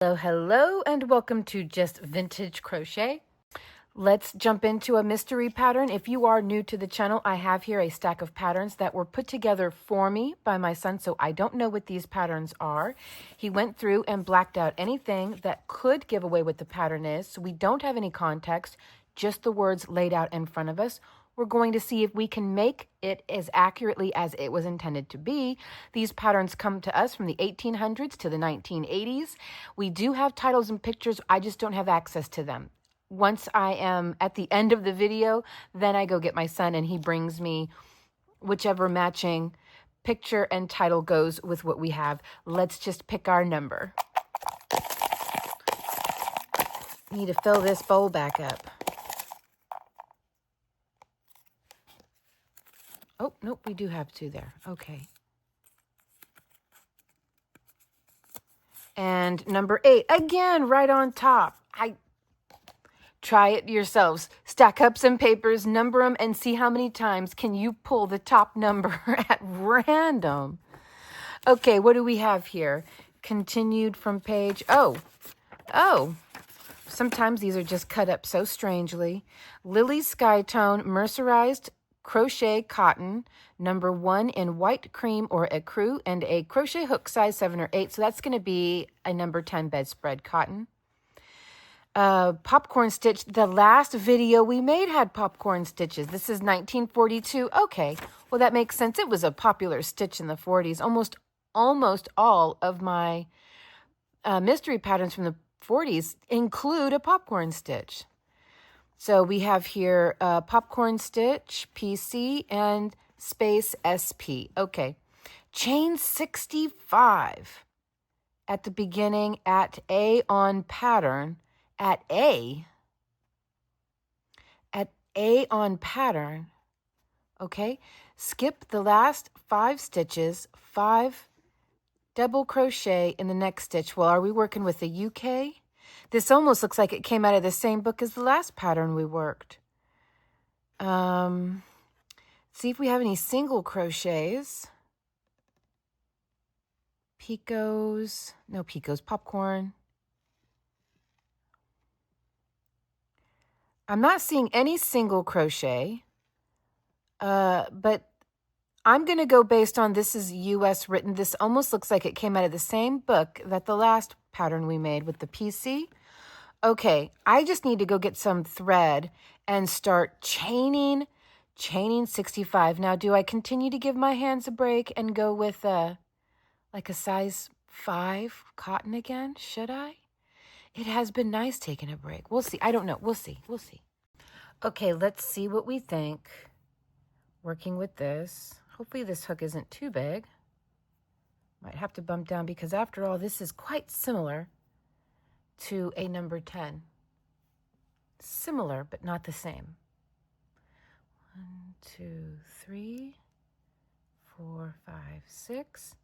Hello, hello, and welcome to Just Vintage Crochet. Let's jump into a mystery pattern. If you are new to the channel, I have here a stack of patterns that were put together for me by my son, so I don't know what these patterns are. He went through and blacked out anything that could give away what the pattern is, so we don't have any context, just the words laid out in front of us. We're going to see if we can make it as accurately as it was intended to be. These patterns come to us from the 1800s to the 1980s. We do have titles and pictures, I just don't have access to them. Once I am at the end of the video, then I go get my son and he brings me whichever matching picture and title goes with what we have. Let's just pick our number. Need to fill this bowl back up. Oh, nope, we do have two there. Okay. And number 8, again, right on top. Try it yourselves. Stack up some papers, number them, and see how many times can you pull the top number at random. Okay, what do we have here? Continued from page... Oh. Sometimes these are just cut up so strangely. Lily Skytone Mercerized Crochet Cotton, number 1 in white cream or ecru, and a crochet hook size 7 or 8. So that's going to be a number 10 bedspread cotton. Popcorn stitch. The last video we made had popcorn stitches. This is 1942. Okay, well that makes sense. It was a popular stitch in the 40s. Almost all of my mystery patterns from the 40s include a popcorn stitch. So we have here popcorn stitch, PC, and space SP. Okay, chain 65 at the beginning at A on pattern. At A on pattern, okay, skip the last 5 stitches, 5 double crochet in the next stitch. Well, are we working with the UK? This almost looks like it came out of the same book as the last pattern we worked. See if we have any single crochets. Picots, no picots, popcorn. I'm not seeing any single crochet, but I'm going to go based on this is US written. This almost looks like it came out of the same book that the last pattern we made with the PC. Okay, I just need to go get some thread and start chaining 65. Now, do I continue to give my hands a break and go with like a size 5 cotton again? Should I? It has been nice taking a break. We'll see. I don't know. We'll see. Okay, let's see what we think. Working with this. Hopefully this hook isn't too big. Might have to bump down because after all, this is quite similar to a number 10. Similar, but not the same. 1, 2, 3, 4, 5, 6.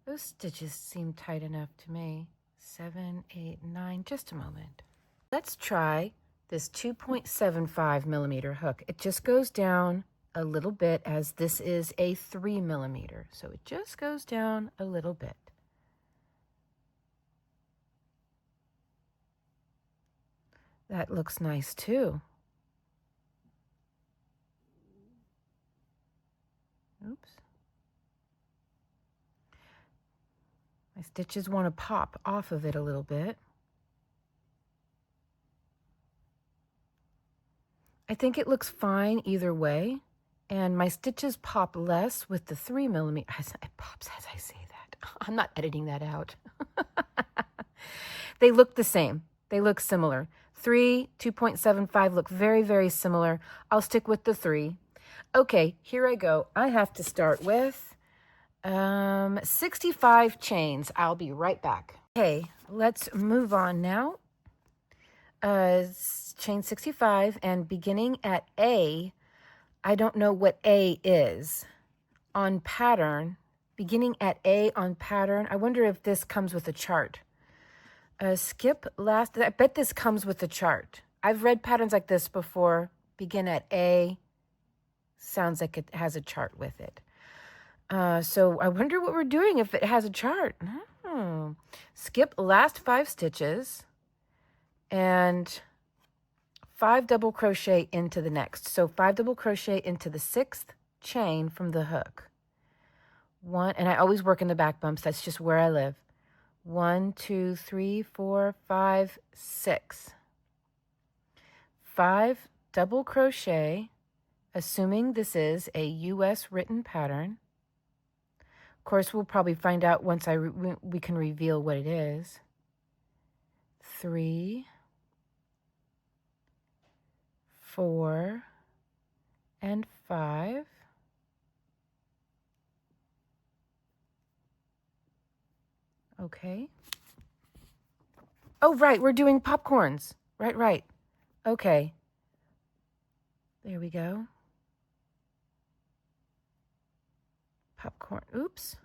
Those stitches seem tight enough to me. 7, 8, 9, just a moment. Let's try this 2.75 millimeter hook. It just goes down a little bit as this is a 3 millimeter. So it just goes down a little bit. That looks nice too. Oops. My stitches want to pop off of it a little bit. I think it looks fine either way. And my stitches pop less with the 3 millimeter. It pops as I say that. I'm not editing that out. They look the same. They look similar. 3, 2.75 look very, very similar. I'll stick with the 3. Okay, here I go. I have to start with 65 chains. I'll be right back. Okay, let's move on now. Chain 65 and beginning at A. I don't know what A is. On pattern, beginning at A on pattern. I wonder if this comes with a chart. Skip last. I bet this comes with a chart. I've read patterns like this before. Begin at A. Sounds like it has a chart with it. So I wonder what we're doing if it has a chart. Skip last 5 stitches and 5 double crochet into the next. So 5 double crochet into the 6th chain from the hook. One, and I always work in the back bumps. That's just where I live. 1, 2, 3, 4, 5, 6. 5 double crochet, assuming this is a US written pattern. Of course, we'll probably find out once we can reveal what it is. 3, 4, and 5. Okay. Oh, right, we're doing popcorns. Right. Okay. There we go. Popcorn. Oops.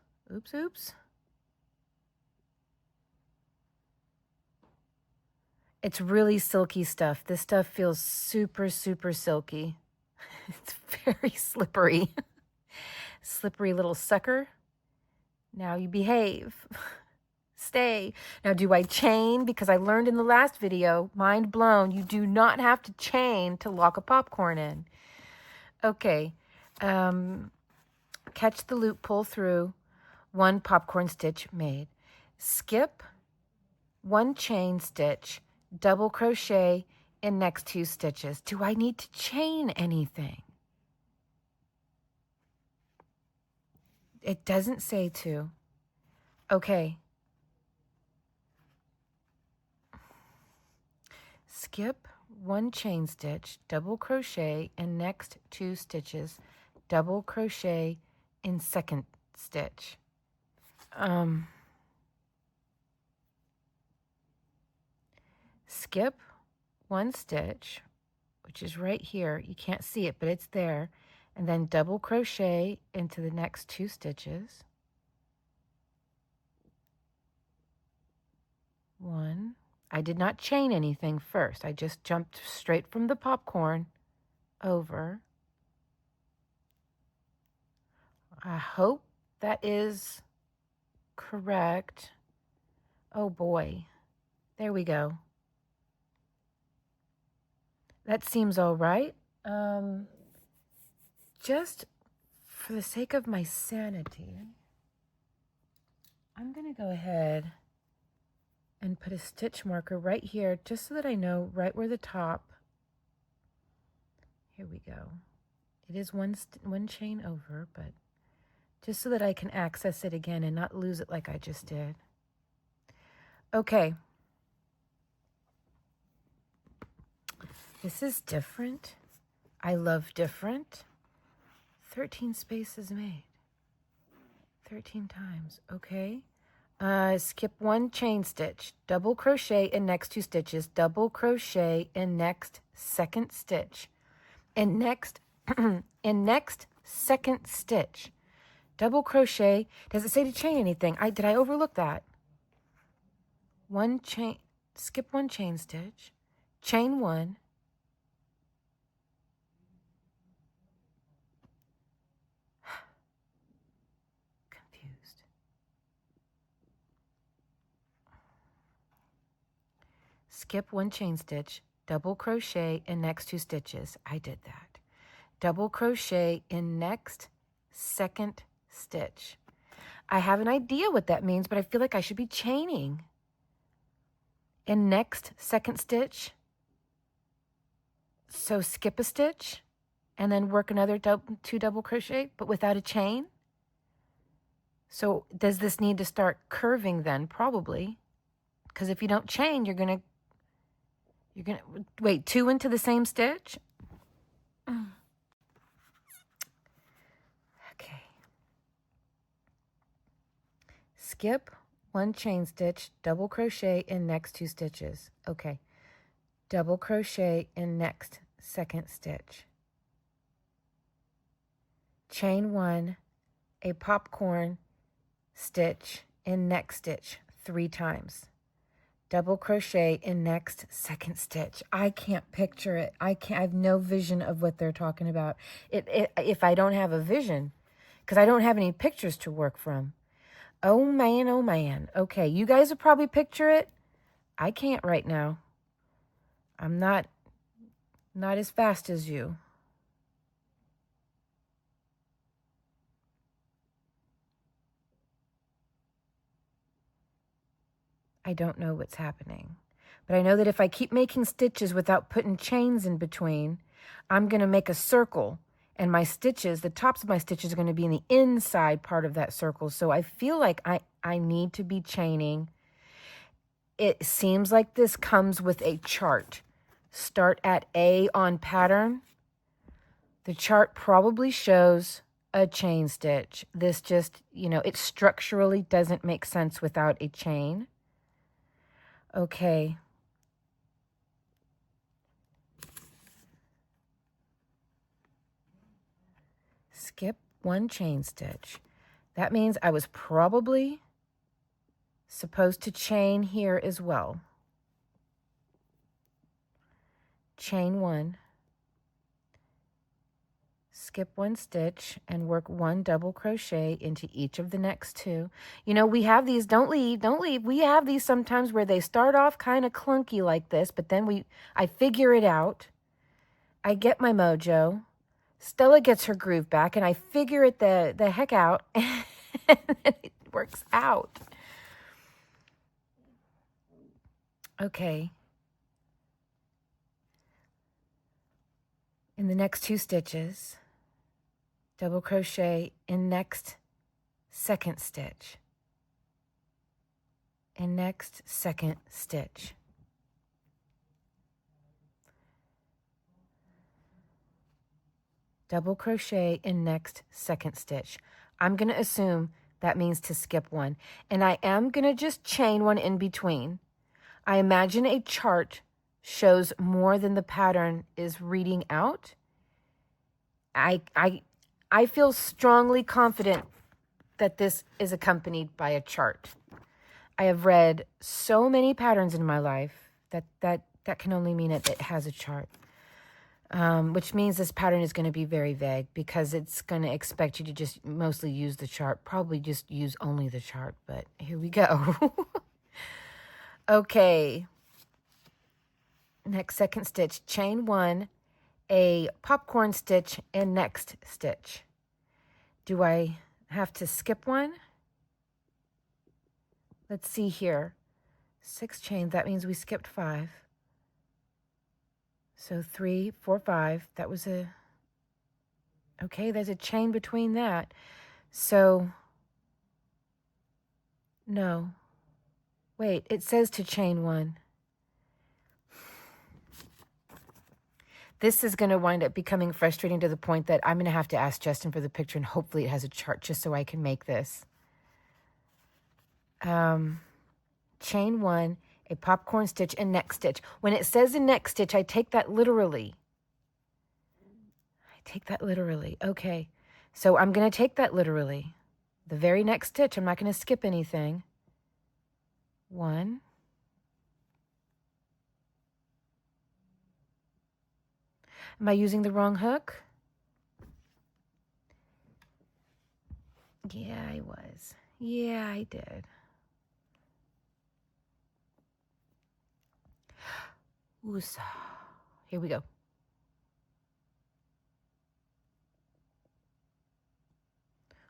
It's really silky stuff. This stuff feels super, super silky. It's very slippery. Slippery little sucker. Now you behave. Stay. Now, do I chain? Because I learned in the last video, mind blown, you do not have to chain to lock a popcorn in. Okay. Catch the loop, pull through, 1 popcorn stitch made. Skip 1 chain stitch, double crochet in next 2 stitches. Do I need to chain anything? It doesn't say to. Okay. Skip 1 chain stitch, double crochet in next 2 stitches, double crochet in 2nd stitch. Skip 1 stitch, which is right here. You can't see it, but it's there. And then double crochet into the next 2 stitches. 1. I did not chain anything first. I just jumped straight from the popcorn over. I hope that is correct. Oh boy. There we go. That seems all right. Just for the sake of my sanity, I'm going to go ahead and put a stitch marker right here just so that I know right where the top. Here we go. It is one chain over, but just so that I can access it again and not lose it like I just did. Okay. This is different. I love different. 13 spaces made. 13 times. Okay. Skip 1 chain stitch, double crochet in next 2 stitches, double crochet in next 2nd stitch, in next 2nd stitch, double crochet. Does it say to chain anything? Did I overlook that? 1 chain, skip 1 chain stitch, chain 1, skip 1 chain stitch, double crochet in next 2 stitches. I did that. Double crochet in next 2nd stitch. I have an idea what that means, but I feel like I should be chaining. In next 2nd stitch, so skip a stitch and then work another 2 double crochet, but without a chain. So does this need to start curving then? Probably, because if you don't chain, you're gonna wait 2 into the same stitch. Okay. Skip 1 chain stitch, double crochet in next 2 stitches. Okay. Double crochet in next 2nd stitch. Chain 1, a popcorn stitch in next stitch 3 times. Double crochet in next 2nd stitch. I can't picture it. I have no vision of what they're talking about. If I don't have a vision, because I don't have any pictures to work from. Oh man, oh man. Okay, you guys will probably picture it. I can't right now. I'm not as fast as you. I don't know what's happening. But I know that if I keep making stitches without putting chains in between, I'm going to make a circle. And my stitches, the tops of my stitches are going to be in the inside part of that circle. So I feel like I need to be chaining. It seems like this comes with a chart. Start at A on pattern. The chart probably shows a chain stitch. This just, it structurally doesn't make sense without a chain. Okay. Skip one chain stitch. That means I was probably supposed to chain here as well. Chain one, skip one stitch, and work one double crochet into each of the next two. We have these, don't leave. We have these sometimes where they start off kind of clunky like this, but then I figure it out. I get my mojo. Stella gets her groove back, and I figure it the heck out, and it works out. Okay. In the next two stitches, double crochet in next second stitch, in next second stitch. Double crochet in next second stitch. I'm going to assume that means to skip one, and I am going to just chain one in between. I imagine a chart shows more than the pattern is reading out. I feel strongly confident that this is accompanied by a chart. I have read so many patterns in my life that can only mean it has a chart. Which means this pattern is going to be very vague because it's going to expect you to just mostly use the chart. Probably just use only the chart, but here we go. Okay. Next second stitch, chain one, a popcorn stitch, and next stitch. Do I have to skip one? Let's see here. 6 chains, that means we skipped 5. So 3, 4, 5, that was okay, there's a chain between that. So, no. Wait, it says to chain 1. This is going to wind up becoming frustrating to the point that I'm going to have to ask Justin for the picture, and hopefully it has a chart just so I can make this. Chain 1, a popcorn stitch, and next stitch. When it says a next stitch, I take that literally. Okay, so I'm going to take that literally. The very next stitch, I'm not going to skip anything. 1. Am I using the wrong hook? Yeah, I was. Yeah, I did. Oosa. Here we go.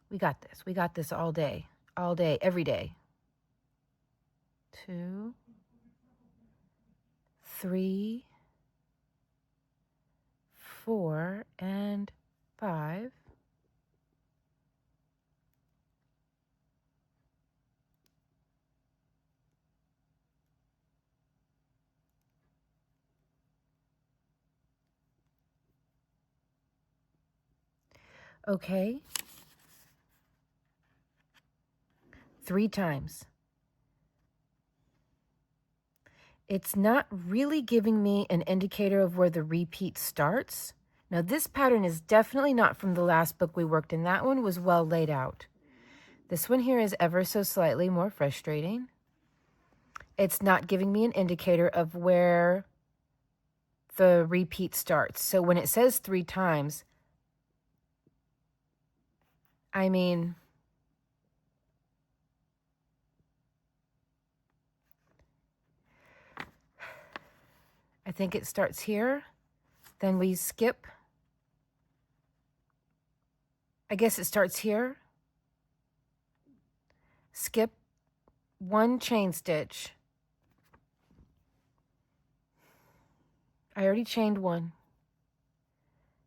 We got this. We got this all day, every day. 2, 3, 4, and 5. Okay. 3 times. It's not really giving me an indicator of where the repeat starts. Now, this pattern is definitely not from the last book we worked in. That one was well laid out. This one here is ever so slightly more frustrating. It's not giving me an indicator of where the repeat starts. So when it says 3 times, I mean, I think it starts here. Then we skip. I guess it starts here. Skip 1 chain stitch. I already chained 1.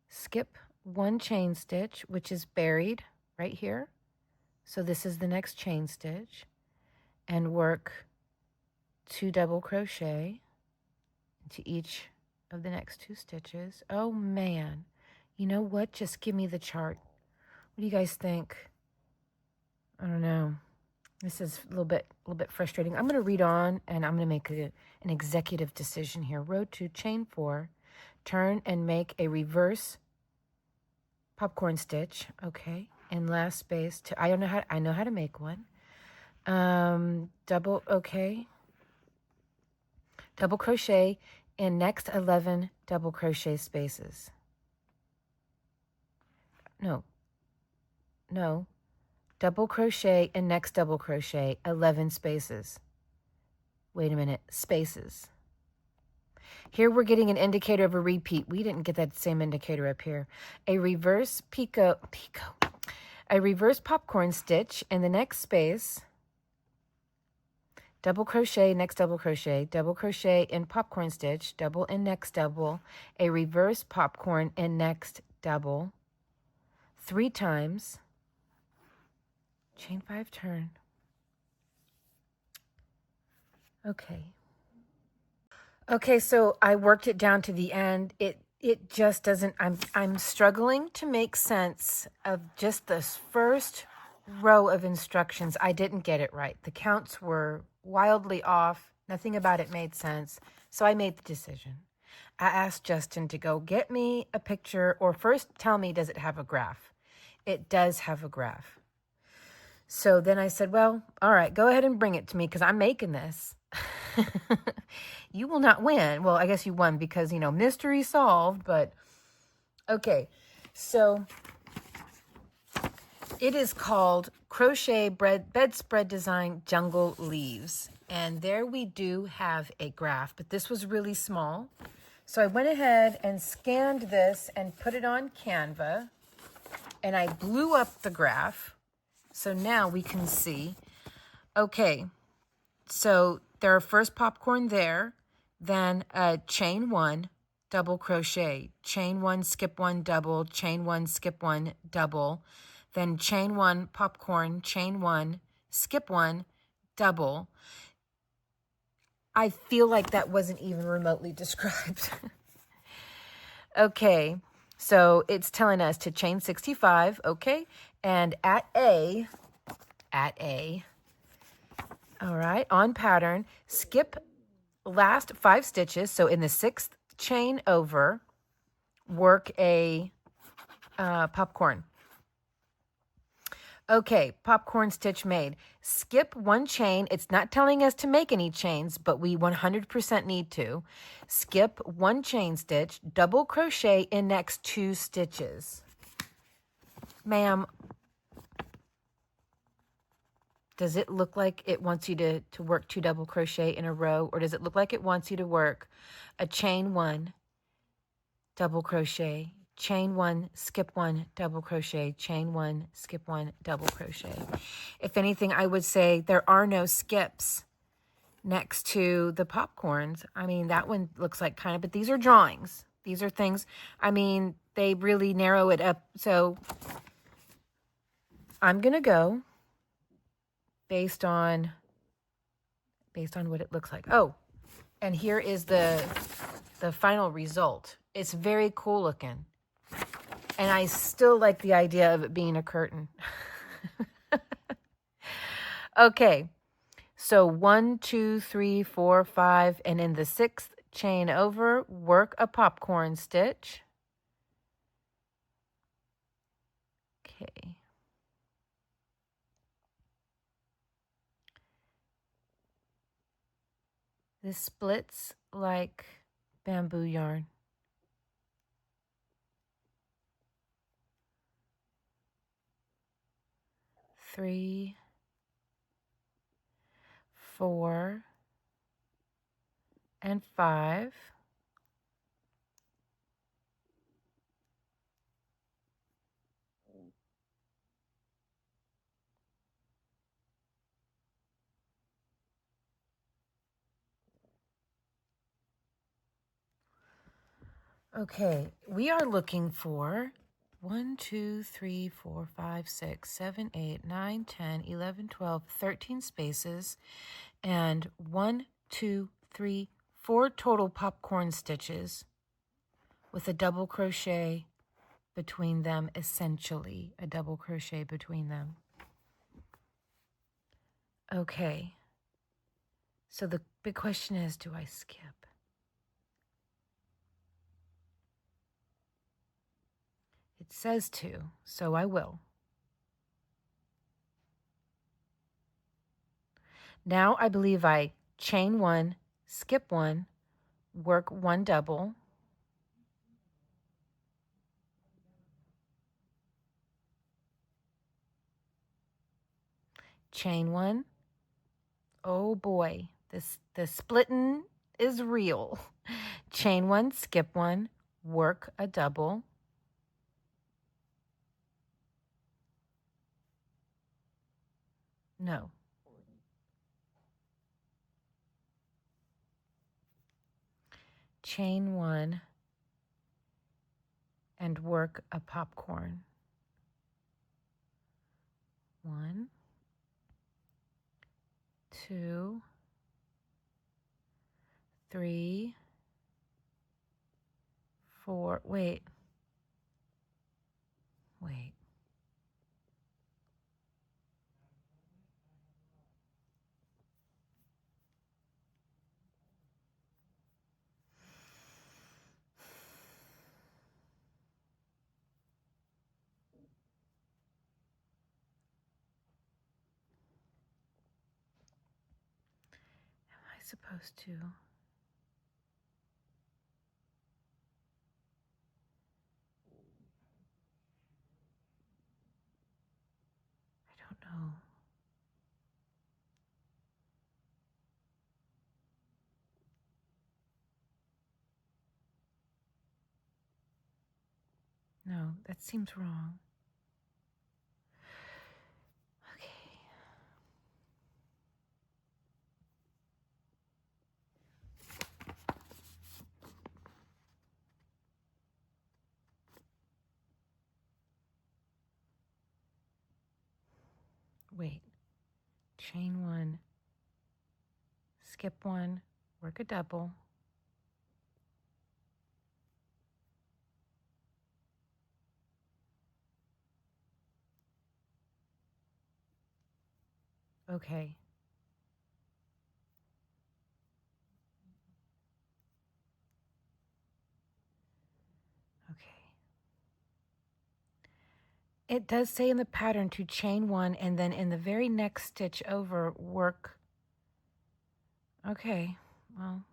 Skip 1 chain stitch, which is buried right here. So this is the next chain stitch, and work 2 double crochet into each of the next 2 stitches. Oh man, you know what? Just give me the chart. What do you guys think? I don't know. This is a little bit frustrating. I'm going to read on, and I'm going to make an executive decision here. Row 2, chain 4, turn and make a reverse popcorn stitch. Okay, and last space to I know how to make one. Double crochet in next 11 double crochet spaces. No. Double crochet in next double crochet 11 spaces. Wait a minute, spaces. Here we're getting an indicator of a repeat. We didn't get that same indicator up here. A reverse a reverse popcorn stitch in the next space. Double crochet, next double crochet in popcorn stitch, double in next double, a reverse popcorn in next double, 3 times, chain 5, turn. Okay, so I worked it down to the end. It just doesn't, I'm struggling to make sense of just this first row of instructions. I didn't get it right. The counts were wildly off. Nothing about it made sense. So I made the decision. I asked Justin to go get me a picture, or first tell me, does it have a graph? It does have a graph. So then I said, well, all right, go ahead and bring it to me because I'm making this. You will not win. Well, I guess you won because, mystery solved, but okay. So it is called Crochet Bedspread Design Jungle Leaves. And there we do have a graph, but this was really small. So I went ahead and scanned this and put it on Canva, and I blew up the graph. So now we can see, okay, so there are first popcorn there, then chain 1, double crochet, chain 1, skip 1, double, chain 1, skip 1, double, then chain 1, popcorn, chain 1, skip 1, double. I feel like that wasn't even remotely described. Okay, so it's telling us to chain 65, okay, and at A, all right, on pattern, skip last 5 stitches. So in the 6th chain over, work a popcorn. Okay, popcorn stitch made. Skip 1 chain. It's not telling us to make any chains, but we 100% need to. Skip 1 chain stitch, double crochet in next 2 stitches. Ma'am, does it look like it wants you to work 2 double crochet in a row, or does it look like it wants you to work a chain 1, double crochet, chain 1, skip 1, double crochet, chain 1, skip 1, double crochet? If anything, I would say there are no skips next to the popcorns. I mean, that one looks like kind of, but these are drawings. These are things, I mean, they really narrow it up. So I'm going to go based on what it looks like. Oh, and here is the final result. It's very cool looking. And I still like the idea of it being a curtain. Okay, so 1, 2, 3, 4, 5, and in the 6th chain over, work a popcorn stitch. Okay. This splits like bamboo yarn. 3, 4, and 5. Okay, we are looking for 1, 2, 3, 4, 5, 6, 7, 8, 9, 10, 11, 12, 13 spaces, and 1, 2, 3, 4 total popcorn stitches with a double crochet between them, essentially a double crochet between them. Okay, so the big question is, do I skip? It says to, so I will. Now I believe I chain 1, skip 1, work 1 double, chain 1. Oh boy, the splitting is real. Chain 1, skip 1, work a double, no, chain 1 and work a popcorn. 1, 2, 3, 4, wait. Am I supposed to? I don't know. No, that seems wrong. Okay. Wait. Chain 1, skip 1, work a double. Okay. Okay. It does say in the pattern to chain 1 and then in the very next stitch over work. Okay, well,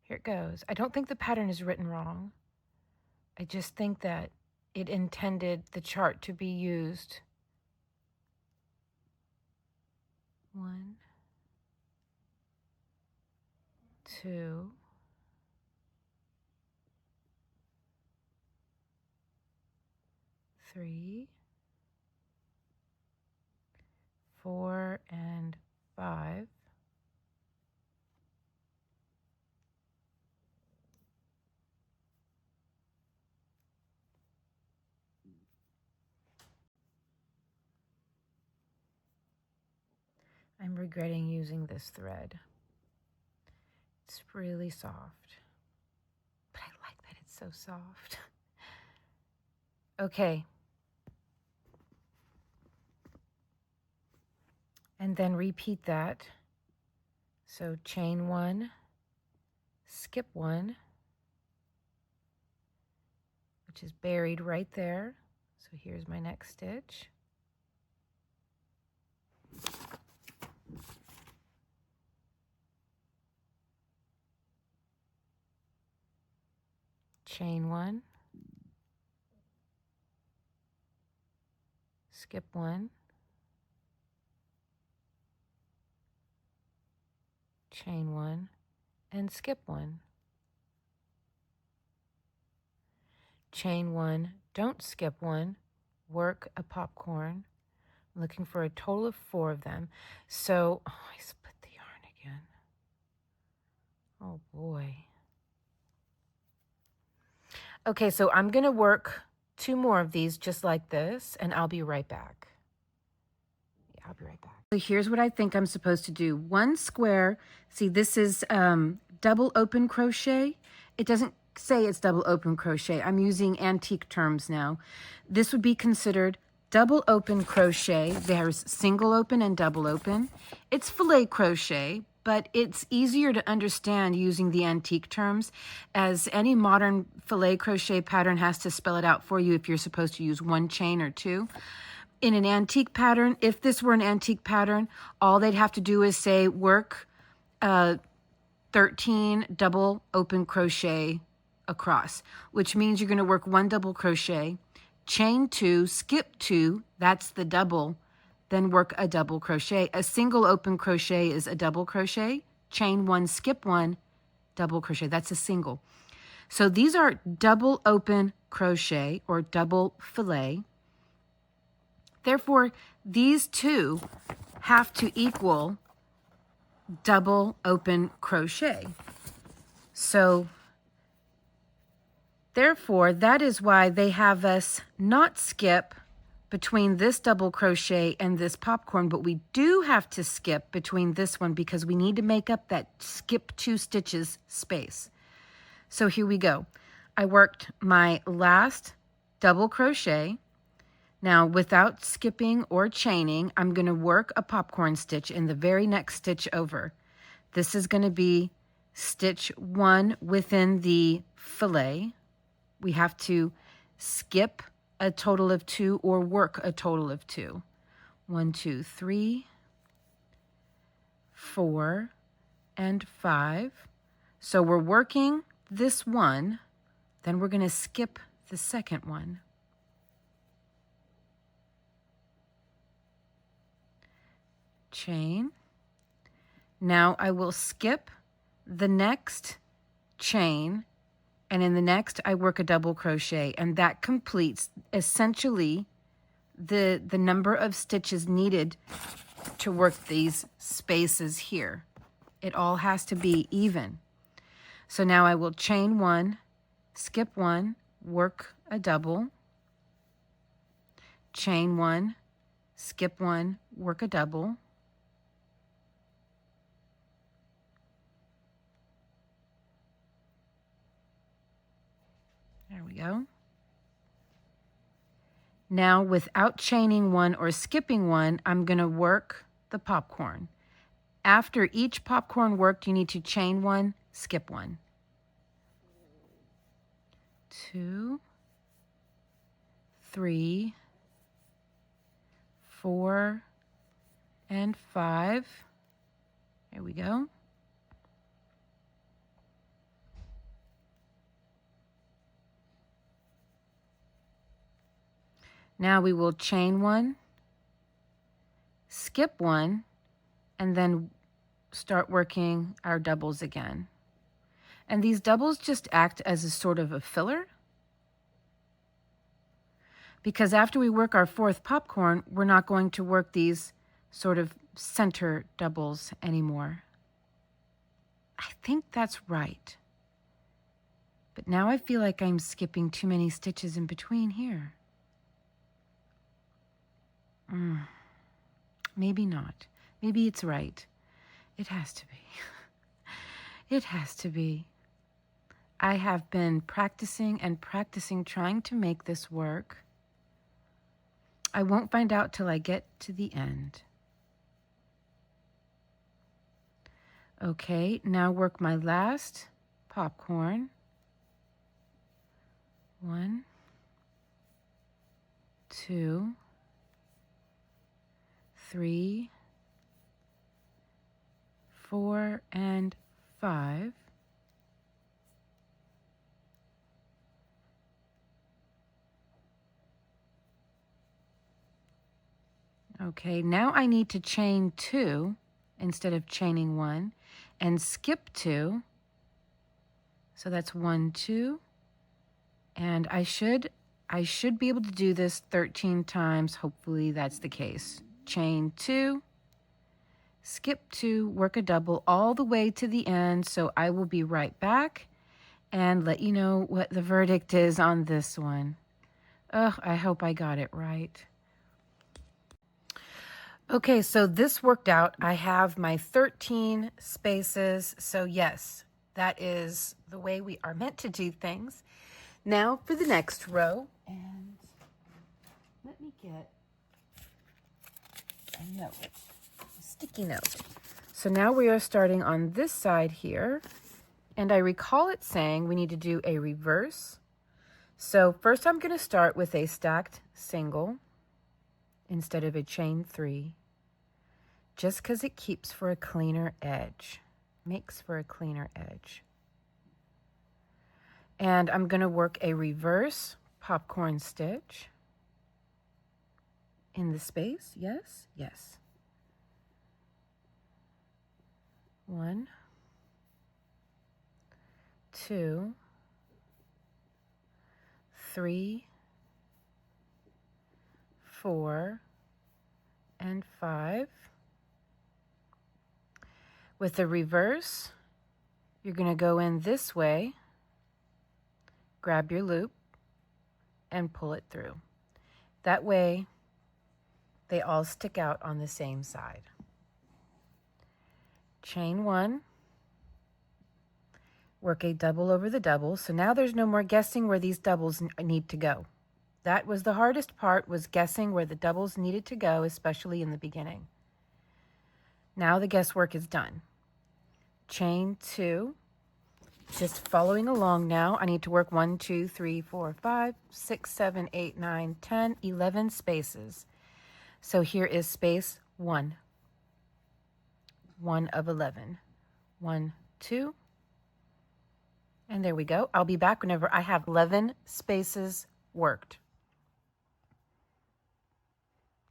here it goes. I don't think the pattern is written wrong. I just think that it intended the chart to be used. 1, 2, 3, 4, and 5. I'm regretting using this thread. It's really soft, but I like that it's so soft. Okay. And then repeat that. So chain 1, skip 1, which is buried right there. So here's my next stitch. Chain 1, skip 1, chain 1, and skip 1. Chain 1, don't skip 1, work a popcorn. I'm looking for a total of 4 of them. So, oh, I split the yarn again. Oh boy. Okay, so I'm going to work 2 more of these just like this, and I'll be right back. Yeah, I'll be right back. So here's what I think I'm supposed to do. 1 square. See, this is double open crochet. It doesn't say it's double open crochet. I'm using antique terms now. This would be considered double open crochet. There's single open and double open. It's filet crochet, but it's easier to understand using the antique terms, as any modern filet crochet pattern has to spell it out for you if you're supposed to use 1 chain or 2. In an antique pattern, if this were an antique pattern, all they'd have to do is say work 13 double open crochet across, which means you're going to work 1 double crochet, chain 2, skip 2, that's the double, then work a double crochet. A single open crochet is a double crochet, chain 1, skip 1, double crochet. That's a single. So these are double open crochet or double filet. Therefore, these 2 have to equal double open crochet. So therefore, that is why they have us not skip between this double crochet and this popcorn, but we do have to skip between this one because we need to make up that skip 2 stitches space. So here we go. I worked my last double crochet. Now, without skipping or chaining, I'm going to work a popcorn stitch in the very next stitch over. This is going to be stitch 1 within the fillet. We have to skip a total of 2 or work a total of 2. 1, 2, 3, 4, and 5. So we're working this one, then we're going to skip the second one. Chain. Now I will skip the next chain, and in the next I work a double crochet, and that completes essentially the number of stitches needed to work these spaces here. It all has to be even. So now I will chain 1, skip 1, work a double, chain 1, skip 1, work a double, there we go. Now, without chaining 1 or skipping 1, I'm going to work the popcorn. After each popcorn worked, you need to chain 1, skip 1. 2, 3, 4, and 5. There we go. Now we will chain 1, skip 1, and then start working our doubles again. And these doubles just act as a sort of a filler, because after we work our 4th popcorn, we're not going to work these sort of center doubles anymore. I think that's right. But now I feel like I'm skipping too many stitches in between here. Maybe not. Maybe it's right. It has to be. It has to be. I have been practicing and practicing trying to make this work. I won't find out till I get to the end. Okay, now work my last popcorn. 1, 2, 3, 4, and 5. Okay, now I need to chain 2 instead of chaining 1 and skip 2. So that's 1, 2. And I should be able to do this 13 times. Hopefully that's the case. Chain 2, skip 2, work a double all the way to the end. So I will be right back and let you know what the verdict is on this one. Ugh, I hope I got it right. Okay, so this worked out. I have my 13 spaces. So yes, that is the way we are meant to do things. Now for the next row. And let me get a note, a sticky note. So now we are starting on this side here. And I recall it saying we need to do a reverse. So first I'm going to start with a stacked single instead of a chain 3. Just because it keeps for a cleaner edge, makes for a cleaner edge. And I'm going to work a reverse popcorn stitch in the space. Yes, yes. 1, 2, 3, 4, and 5. With the reverse, you're going to go in this way, grab your loop, and pull it through. That way, they all stick out on the same side. Chain 1, work a double over the double. So now there's no more guessing where these doubles need to go. That was the hardest part, was guessing where the doubles needed to go, especially in the beginning. Now the guesswork is done. Chain 2, just following along now. I need to work 1, 2, 3, 4, 5, 6, 7, 8, 9, 10, 11 spaces. So here is space 1. 1 of 11. 1, 2, and there we go. I'll be back whenever I have 11 spaces worked.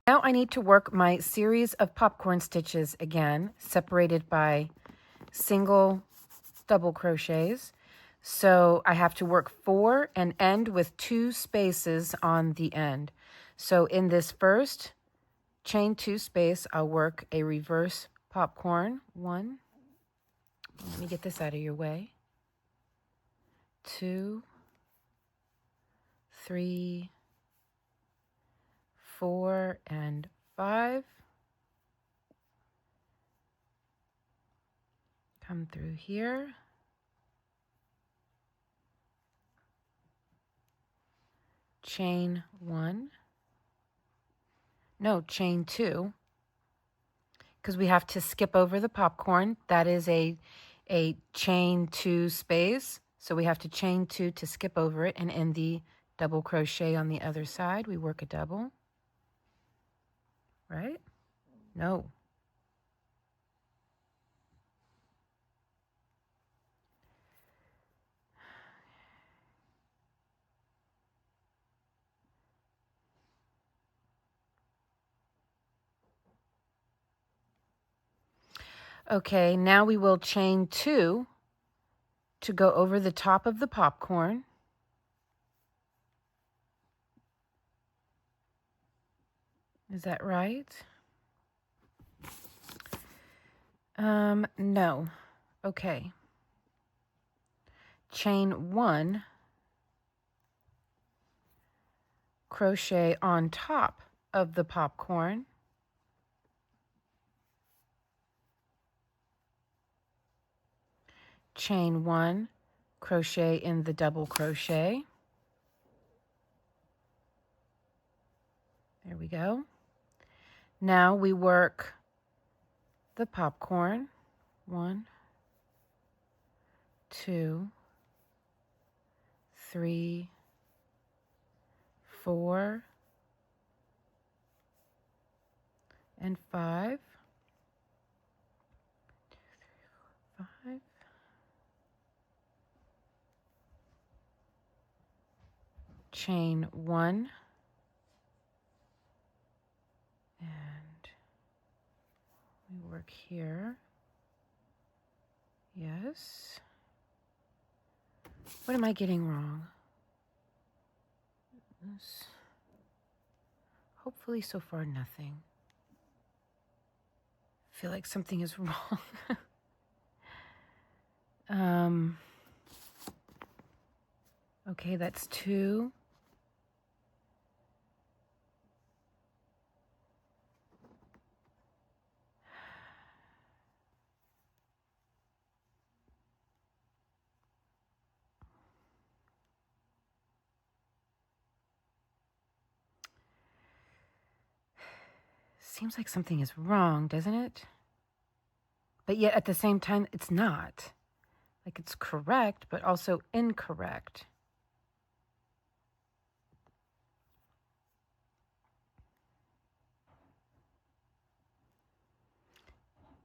Now I need to work my series of popcorn stitches again, separated by single double crochets. So I have to work 4 and end with 2 spaces on the end. So in this first chain 2 space, I'll work a reverse popcorn. 1. Let me get this out of your way. 2, 3, 4, and 5. Come through here. Chain 1. No, chain 2. Because we have to skip over the popcorn. That is a chain 2 space. So we have to chain 2 to skip over it. And in the double crochet on the other side, we work a double. Right? No. Okay, now we will chain 2 to go over the top of the popcorn. Is that right? No. Okay. Chain 1, crochet on top of the popcorn. Chain 1, crochet in the double crochet. There we go. Now we work the popcorn. 1, 2, 3, 4, and 5. 5. Chain 1, and we work here. Yes. What am I getting wrong? Hopefully so far nothing. I feel like something is wrong. Okay, that's 2. Seems like something is wrong, doesn't it? But yet at the same time, it's not. Like it's correct, but also incorrect.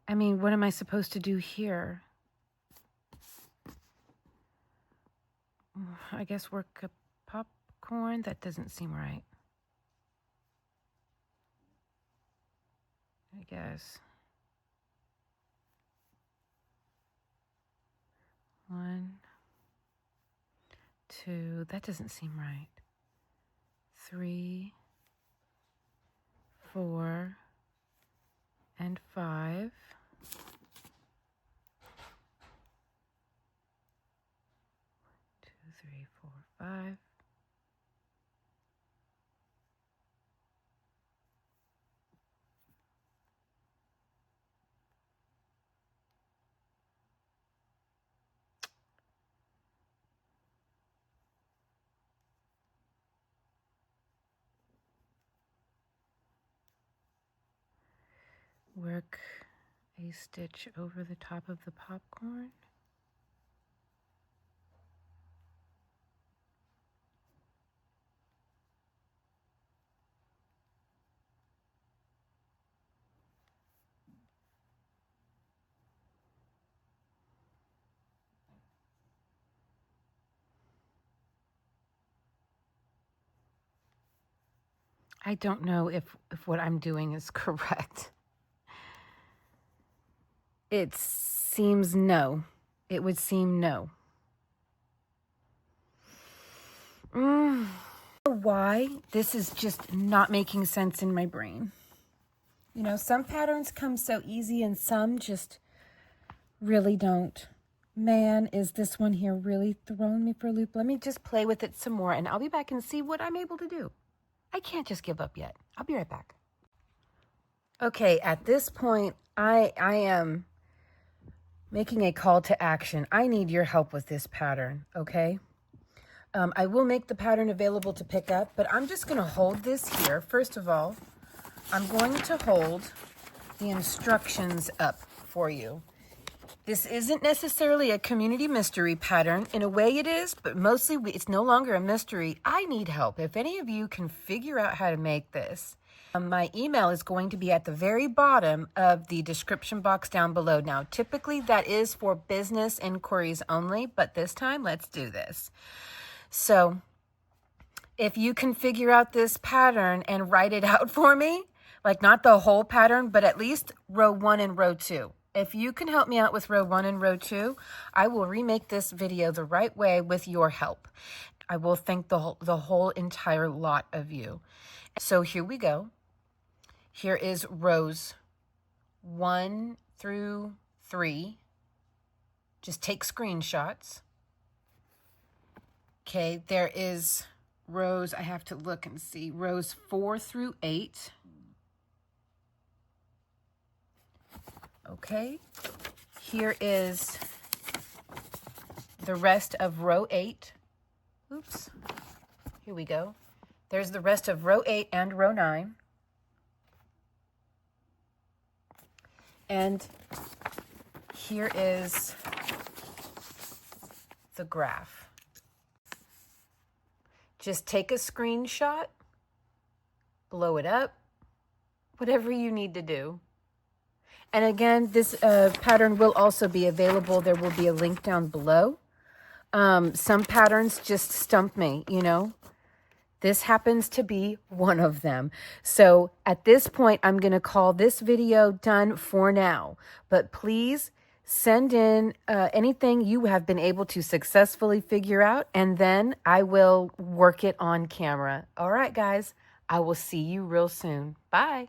I mean, what am I supposed to do here? I guess work a popcorn? That doesn't seem right. I guess. 1, 2, that doesn't seem right. 3, 4, and 5. 2, 3, 4, 5. Work a stitch over the top of the popcorn. I don't know if what I'm doing is correct. It seems no. It would seem no. Why this is just not making sense in my brain. You know, some patterns come so easy and some just really don't. Man, is this one here really throwing me for a loop? Let me just play with it some more and I'll be back and see what I'm able to do. I can't just give up yet. I'll be right back. Okay, at this point, I am making a call to action. I need your help with this pattern, okay? I will make the pattern available to pick up, but I'm just going to hold this here. First of all, I'm going to hold the instructions up for you. This isn't necessarily a community mystery pattern. In a way it is, but mostly it's no longer a mystery. I need help. If any of you can figure out how to make this, my email is going to be at the very bottom of the description box down below. Now, typically that is for business inquiries only, but this time let's do this. So if you can figure out this pattern and write it out for me, like not the whole pattern, but at least row 1 and row 2. If you can help me out with row 1 and row 2, I will remake this video the right way with your help. I will thank the whole entire lot of you. So here we go. Here is rows 1 through 3. Just take screenshots. Okay, there is rows, I have to look and see, rows 4 through 8. Okay, here is the rest of row 8. Oops, here we go. There's the rest of row 8 and row 9. And here is the graph. Just take a screenshot, blow it up, whatever you need to do. And again, this pattern will also be available. There will be a link down below. Some patterns just stump me, you know. This happens to be one of them. So at this point, I'm going to call this video done for now. But please send in anything you have been able to successfully figure out, and then I will work it on camera. All right, guys, I will see you real soon. Bye.